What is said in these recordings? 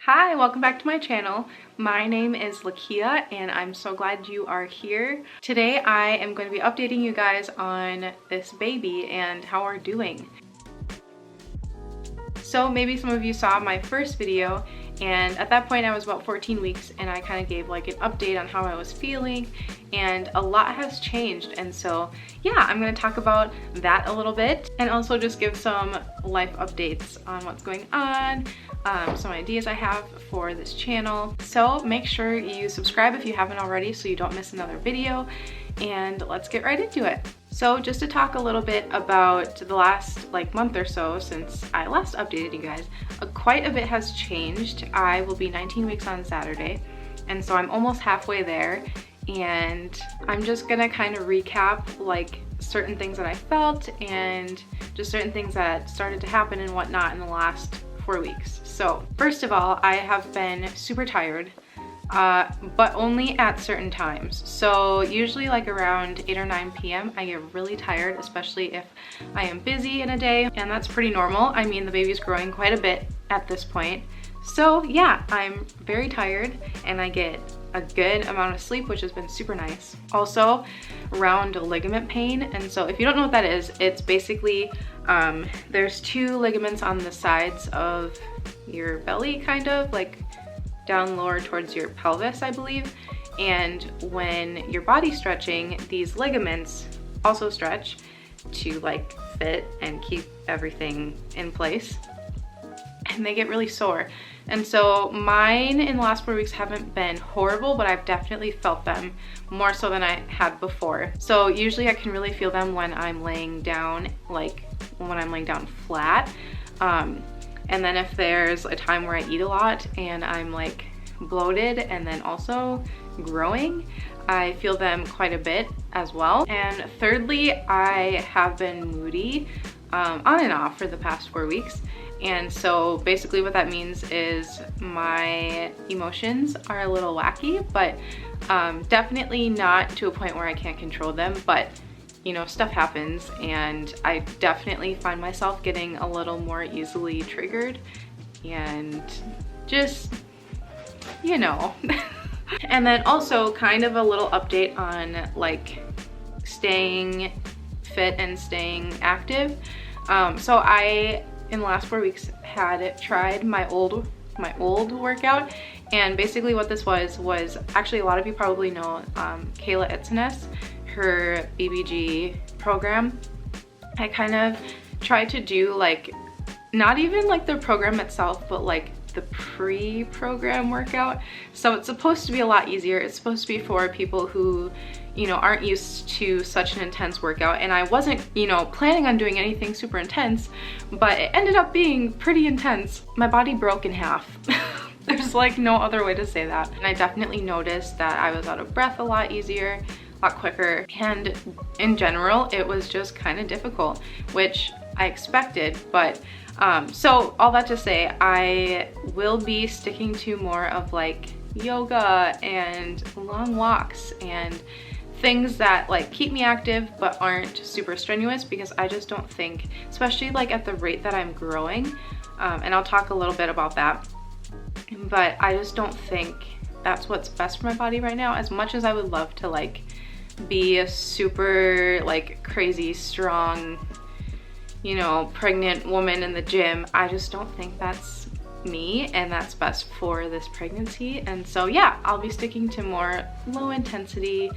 Hi, welcome back to my channel. My name is Lakia and I'm so glad you are here. Today I am going to be updating you guys on this baby and how we're doing. So maybe some of you saw my first video, and at that point I was about 14 weeks and I kind of gave like an update on how I was feeling, and a lot has changed. And so yeah, I'm going to talk about that a little bit and also just give some life updates on what's going on, some ideas I have for this channel. So make sure you subscribe if you haven't already so you don't miss another video, and let's get right into it. So just to talk a little bit about the last month or so since I last updated you guys, quite a bit has changed. I will be 19 weeks on Saturday, and so I'm almost halfway there, and I'm just gonna kind of recap certain things that I felt and just certain things that started to happen and whatnot in the last 4 weeks. So first of all, I have been super tired, but only at certain times. So usually around 8 or 9 p.m. I get really tired, especially if I am busy in a day, and that's pretty normal. I mean, the baby's growing quite a bit at this point. So yeah, I'm very tired and I get a good amount of sleep, which has been super nice. Also, round ligament pain. And so if you don't know what that is, it's basically, there's two ligaments on the sides of your belly, kind of down lower towards your pelvis, I believe. And when your body's stretching, these ligaments also stretch to fit and keep everything in place, and they get really sore. And so mine in the last 4 weeks haven't been horrible, but I've definitely felt them more so than I had before. So usually I can really feel them when I'm laying down, when I'm laying down flat. And then if there's a time where I eat a lot and I'm bloated and then also growing, I feel them quite a bit as well. And thirdly, I have been moody on and off for the past 4 weeks. And so basically what that means is my emotions are a little wacky, but definitely not to a point where I can't control them. But you know, stuff happens, and I definitely find myself getting a little more easily triggered, and just, you know. And then also kind of a little update on staying fit and staying active. So I, in the last 4 weeks, had tried my old workout, and basically what this was actually, a lot of you probably know Kayla Itzenes, her BBG program. I kind of tried to do not even the program itself, but the pre-program workout. So it's supposed to be a lot easier. It's supposed to be for people who, you know, aren't used to such an intense workout. And I wasn't, you know, planning on doing anything super intense, but it ended up being pretty intense. My body broke in half. There's no other way to say that. And I definitely noticed that I was out of breath a lot easier, a lot quicker, and in general it was just kind of difficult, which I expected. But so all that to say, I will be sticking to more of yoga and long walks and things that keep me active but aren't super strenuous, because I just don't think, especially at the rate that I'm growing, and I'll talk a little bit about that, but I just don't think that's what's best for my body right now. As much as I would love to be a super crazy strong, you know, pregnant woman in the gym, I just don't think that's me and that's best for this pregnancy. And so yeah, I'll be sticking to more low intensity,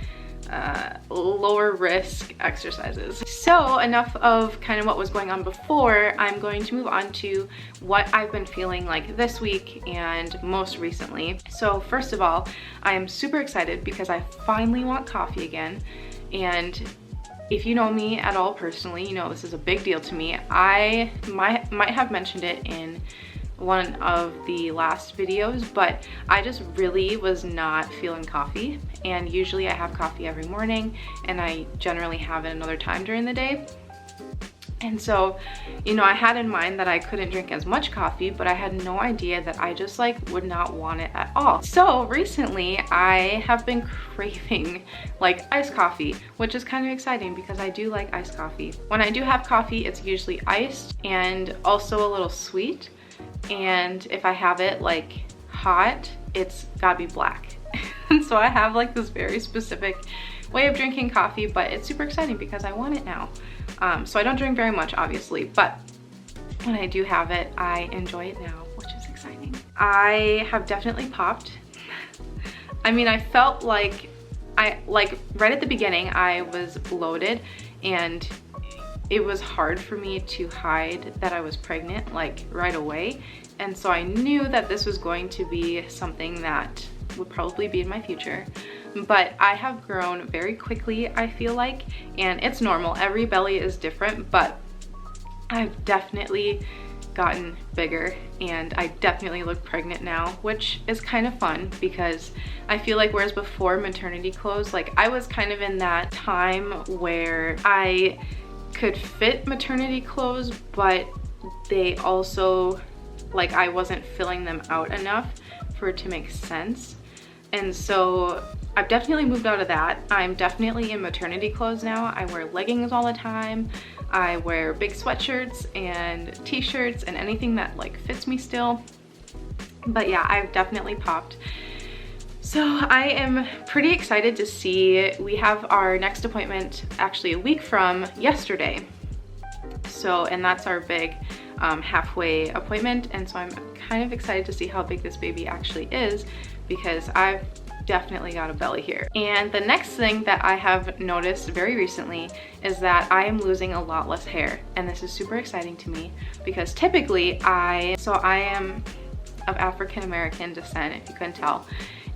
lower risk exercises. So enough of kind of what was going on before. I'm going to move on to what I've been feeling this week and most recently. So first of all, I am super excited because I finally want coffee again. And if you know me at all personally, you know this is a big deal to me. I might have mentioned it in one of the last videos, but I just really was not feeling coffee. And usually I have coffee every morning, and I generally have it another time during the day. And so, you know, I had in mind that I couldn't drink as much coffee, but I had no idea that I just would not want it at all. So recently I have been craving iced coffee, which is kind of exciting because I do like iced coffee. When I do have coffee, it's usually iced and also a little sweet. And if I have it hot, it's gotta be black. And so I have like this very specific way of drinking coffee, but it's super exciting because I want it now. So I don't drink very much, obviously, but when I do have it, I enjoy it now, which is exciting. I have definitely popped. I mean, I felt like right at the beginning, I was bloated, and it was hard for me to hide that I was pregnant like right away. And so I knew that this was going to be something that would probably be in my future. But I have grown very quickly, I feel like, and it's normal. Every belly is different, but I've definitely gotten bigger, and I definitely look pregnant now, which is kind of fun because I feel like whereas before maternity clothes, like I was kind of in that time where I could fit maternity clothes, but they also, like, I wasn't filling them out enough for it to make sense. And so I've definitely moved out of that. I'm definitely in maternity clothes now. I wear leggings all the time. I wear big sweatshirts and t-shirts and anything that like fits me still. But yeah, I've definitely popped. So I am pretty excited to see, we have our next appointment actually a week from yesterday. So, and that's our big halfway appointment. And so I'm kind of excited to see how big this baby actually is, because I've definitely got a belly here. And the next thing that I have noticed very recently is that I am losing a lot less hair. And this is super exciting to me because typically I am of African American descent, if you couldn't tell.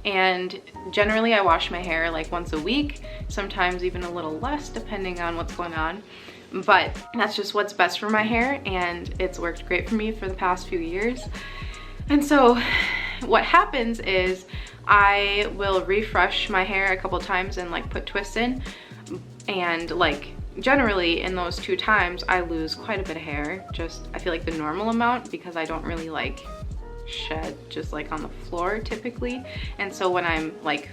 And generally I wash my hair like once a week, sometimes even a little less depending on what's going on. But that's just what's best for my hair, and it's worked great for me for the past few years. And so what happens is I will refresh my hair a couple times and like put twists in, and like generally in those 2 times I lose quite a bit of hair, just I feel like the normal amount, because I don't really like shed just like on the floor typically. And so when I'm like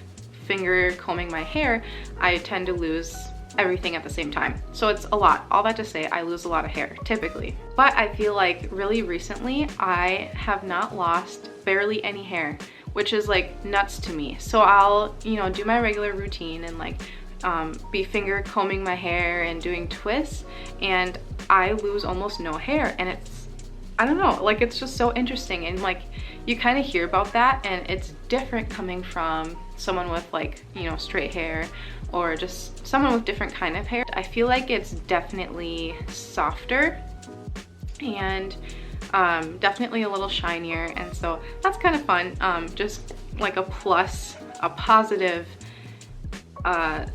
finger combing my hair, I tend to lose everything at the same time. So it's a lot. All that to say, I lose a lot of hair typically. But I feel like really recently I have not lost barely any hair, which is like nuts to me. So I'll, you know, do my regular routine and like be finger combing my hair and doing twists, and I lose almost no hair. And it's, I don't know, like it's just so interesting. And like you kind of hear about that, and it's different coming from someone with like, you know, straight hair or just someone with different kind of hair. I feel like it's definitely softer and definitely a little shinier, and so that's kind of fun. Just like a positive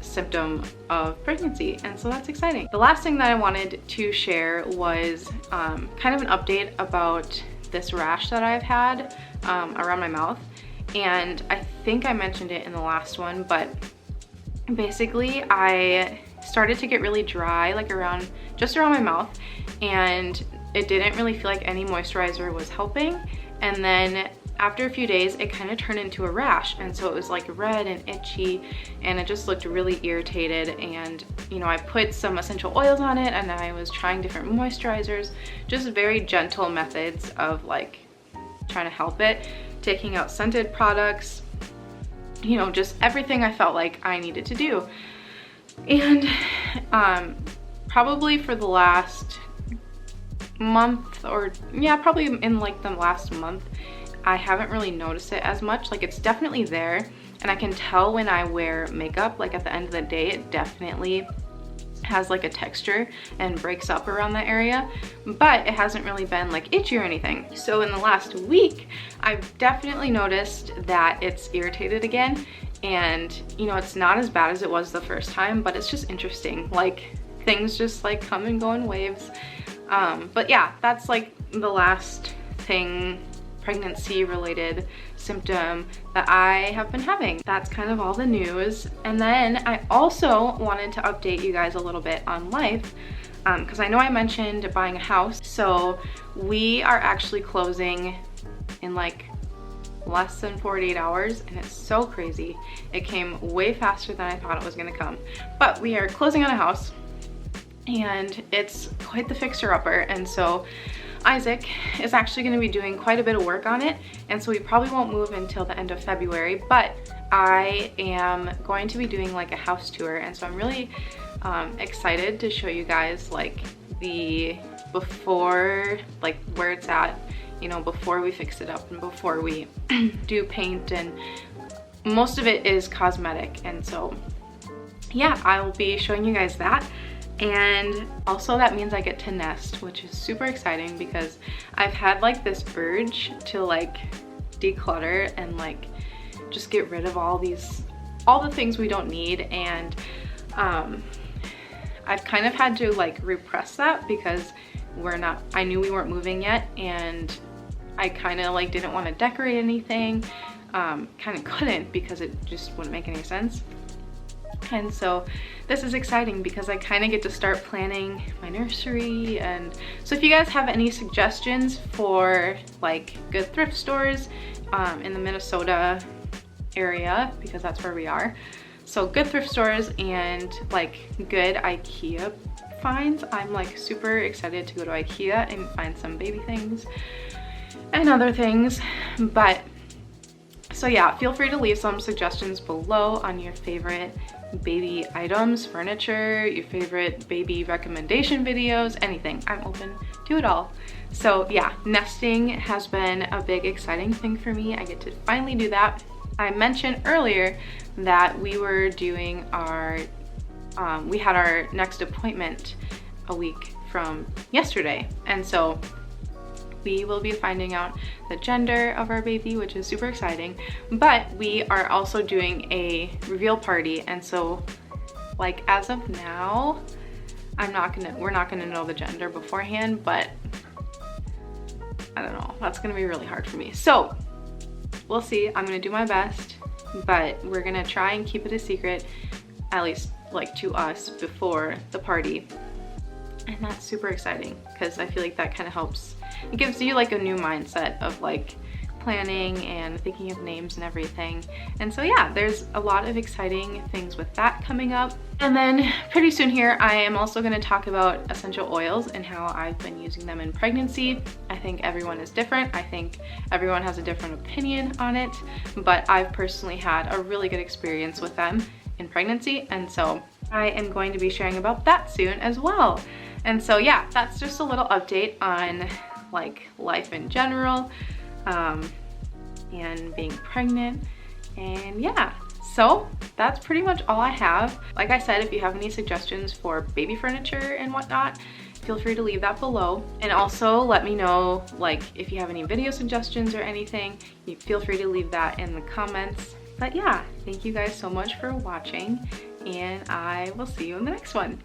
symptom of pregnancy, and so that's exciting. The last thing that I wanted to share was kind of an update about this rash that I've had around my mouth, and I think I mentioned it in the last one, but basically I started to get really dry like just around my mouth, and it didn't really feel like any moisturizer was helping. And then after a few days it kind of turned into a rash, and so it was like red and itchy, and it just looked really irritated. And you know, I put some essential oils on it, and I was trying different moisturizers, just very gentle methods of like trying to help it, taking out scented products, you know, just everything I felt like I needed to do. And probably for the last month, or yeah, probably in like the last month, I haven't really noticed it as much. Like it's definitely there, and I can tell when I wear makeup, like at the end of the day, it definitely has like a texture and breaks up around that area, but it hasn't really been like itchy or anything. So in the last week, I've definitely noticed that it's irritated again, and you know, it's not as bad as it was the first time, but it's just interesting. Like things just like come and go in waves. But yeah, that's like the last thing, pregnancy related symptom that I have been having. That's kind of all the news. And then I also wanted to update you guys a little bit on life, because I know I mentioned buying a house. So we are actually closing in like less than 48 hours, and it's so crazy. It came way faster than I thought it was gonna come. But we are closing on a house, and it's quite the fixer-upper. And so Isaac is actually going to be doing quite a bit of work on it, and so we probably won't move until the end of February, but I am going to be doing like a house tour, and so I'm really excited to show you guys like the before, like where it's at, you know, before we fix it up and before we do paint, and most of it is cosmetic. And so yeah, I will be showing you guys that. And also that means I get to nest, which is super exciting because I've had like this urge to like declutter and like just get rid of all the things we don't need. And I've kind of had to like repress that because I knew we weren't moving yet, and I kind of like didn't want to decorate anything. Kind of couldn't because it just wouldn't make any sense. And so this is exciting because I kind of get to start planning my nursery. And so if you guys have any suggestions for like good thrift stores in the Minnesota area, because that's where we are, so good thrift stores and like good IKEA finds, I'm like super excited to go to IKEA and find some baby things and other things. But so yeah, feel free to leave some suggestions below on your favorite baby items, furniture, your favorite baby recommendation videos, anything. I'm open to it all. So yeah, nesting has been a big exciting thing for me. I get to finally do that. I mentioned earlier that we were doing our we had our next appointment a week from yesterday, and so we will be finding out the gender of our baby, which is super exciting. But we are also doing a reveal party, and so like as of now, we're not gonna know the gender beforehand, but I don't know, that's gonna be really hard for me. So we'll see. I'm gonna do my best, but we're gonna try and keep it a secret, at least like to us, before the party. And that's super exciting because I feel like that kind of helps. It gives you like a new mindset of like planning and thinking of names and everything. And so yeah, there's a lot of exciting things with that coming up. And then pretty soon here, I am also going to talk about essential oils and how I've been using them in pregnancy. I think everyone is different. I think everyone has a different opinion on it, but I've personally had a really good experience with them in pregnancy. And so I am going to be sharing about that soon as well. And so yeah, that's just a little update on like life in general, and being pregnant. And yeah, so that's pretty much all I have. Like I said, if you have any suggestions for baby furniture and whatnot, feel free to leave that below. And also let me know, like if you have any video suggestions or anything, you feel free to leave that in the comments. But yeah, thank you guys so much for watching, and I will see you in the next one.